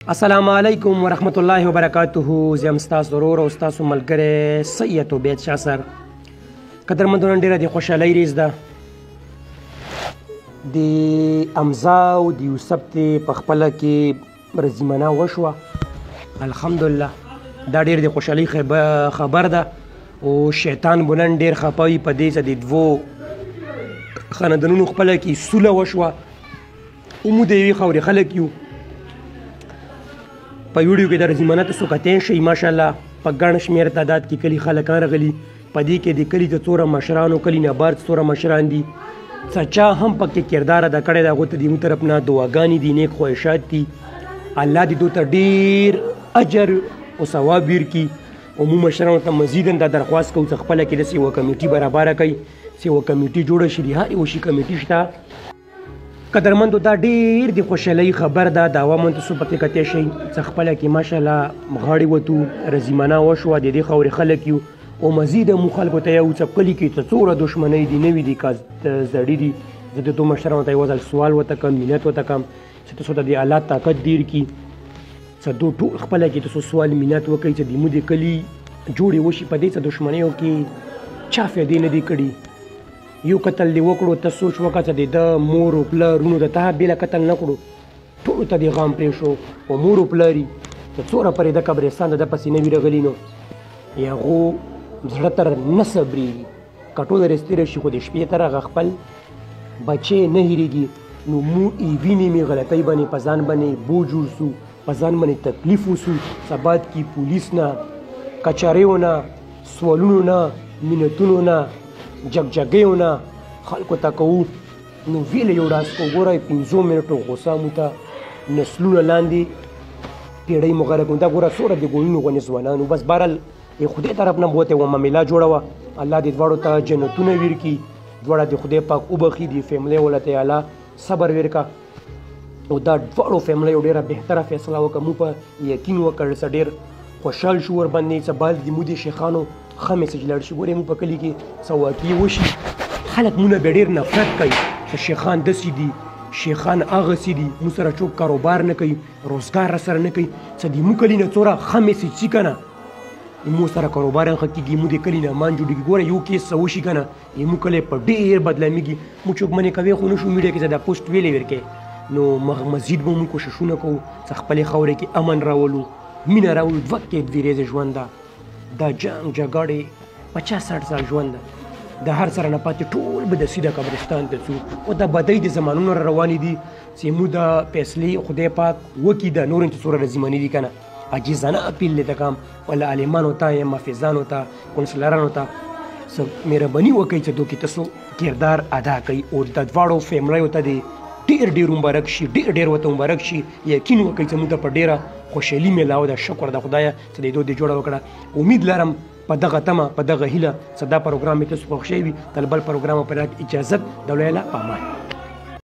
السلام علیکم ورحمت الله وبرکاته. زه یم ستاسو ورور او ستاسو ملګری سید عبید شاه سر. قدرمندانو ډېره د خوشحالۍ ریز ده د امزا او د یوسف ته په خپله کې رزیمنه وشوه. الحمدلله دا ډېر د خوشحالۍ خبر ده او شیطان بلند ډېر خفه وي په دې چې د دوو خاندانونو خپله کې سوله وشوه. موږ د یوې خاورې خلک یو. په ویډیو کې د رزیمنه تاسو کتلی شئ ماشاءالله په ګڼ شمېر تعداد کې کلي خلکان راغلي. په دې کې د کلي د څوره مشرانو کلي نه بار څوره مشران دي. څه چا هم پکې کردار ادا کړی دی هغو ته د موږ طرف نه دعاګانې دي، نیک خواهشات دي. الله دې دوی ته ډېر اجر او ثواب ورکړي. او موږ مشرانو ته مزیدا دا درخواست کوو چې خپله کې داسې یوه کمیټي برابره کوي چې یوه کمیټي جوړه شي، رهایي وشي کمیټي شته. قدرمندو دا ډېر د خوشحالۍ خبر ده. د عوامو تاسو پکې کتلی شئ چې خپله کې ماشاءالله غاړې وتو، رزیمنه وشوه، د دې خاورې خلک یو. او مزید مو خلکو ته یو چې کلي کې څه څومره دښمنۍ دي نوي دي که زړې دي. زه د دو مشرانو ته یو ځل سوال ورته کړم، منت ورته کړم چې تاسو ته د الله طاقت ډېر کړي چې دو ټول خپله کې تاسو سوال منت وکړئ چې زموږ د کلي جوړې وشي. په دې څه دښمنیو کې چا فایدې نه دي کړي. یو قتل دې وکړو ته سوچ وکړه چې د ده مور او پلرونو د تا بېله قتل نه کړو، ټولو ته دې غام پرېښو. او مور او پلر یې چې څومره پرې د قبرستان د ده پسې نه وي راغلي نو هغو زړه تر نه صبرېږي. که ټوله رستې راشي خو د شپې تر هغه خپل بچی نه هېرېږي. نو موږ وینې مې غلطۍ باندې په ځان باندې بوج وسو، په ځان باندې تکلیف وسو. سبا کې پولیس نه، کچاریو نه، سوالونو نه، منتونو نه، جګجګیو نه خلکو ته کوو. نو ویله یو ډاس کو ګورئ 15 منټو غوسه مو ته نسلونه لاندې پیړۍ مو غرق کړو. دا ګوره څومره د ګلونو غوندې ځوانانو. بس بهرحال د خدای طرف نه بوته یوه معامله جوړه وه. الله دې دواړو ته جنتونه ورکړي، دواړه د خدای پاک وبخي، د فیملی والا ته الله صبر ورکړه. او دا دواړو فیملی یو ډېره بهتره فیصله وکړه. موږ په یقین وکړ چې ډېر خوشحال شو ورباندې چې بعض د موږ د شیخانو ښه میسج لاړ شي. ګورئ موږ په کلي کې څه واقعې وشي خلک موږ نه بیا ډېر نفرت کوي چې شیخان داسې دي، شیخان هغسې دي، موږ سره څوک کاروبار نه کوي، روزګار راسره نه کوي. چې د موږ کلي نه څومره ښه میسج شي که نه موږ سره کاروبار هم ښه کېږي، موږ د کلي نه امان جوړېږي. ګوره یو کیس څه وشي که نه زموږ کلی په ډېر بدلامېږي. موږ څوک منې کوی خو نه شو میډیا کې چې دا پوسټ ویلی ورکوي. نو مزید به موږ کوششونه کوو چې خپلې خاورې کې امن راولو، مینه راولو. دوه کې دوې ورځې ژوند ده، دا جنګ جګړې 50-60 سال ژوند ده. د هر سره نه پاتې ټول به د سیده قبرستان ته ځو. او د بدۍ د زمانونو را روانې دي چې موږ د فیصلې خدای پاک وکړي. د نور چې څومره رزیمنې دي که نه عاجزانه اپیل دی ته کوم ولا عالمانو ته یا محافظانو ته کونسلرانو ته څه مهرباني وکړئ چې دوی تاسو کردار ادا کوي. او د دواړو فیملیو ته دې ډېر ډېر مبارک شي، ډېر ډېر ورته مبارک شي. یقین وکړئ چې موږ ته په ډېره خوشحالي میلاو ده. شکر د خدایه چې د دوی دې جوړه وکړه. امید لرم په دغه تمه، په دغه هیله چې دا پروګرام مې تاسو خوښ شوی وي. تر بل پروګرام په اجازت د الله په امان.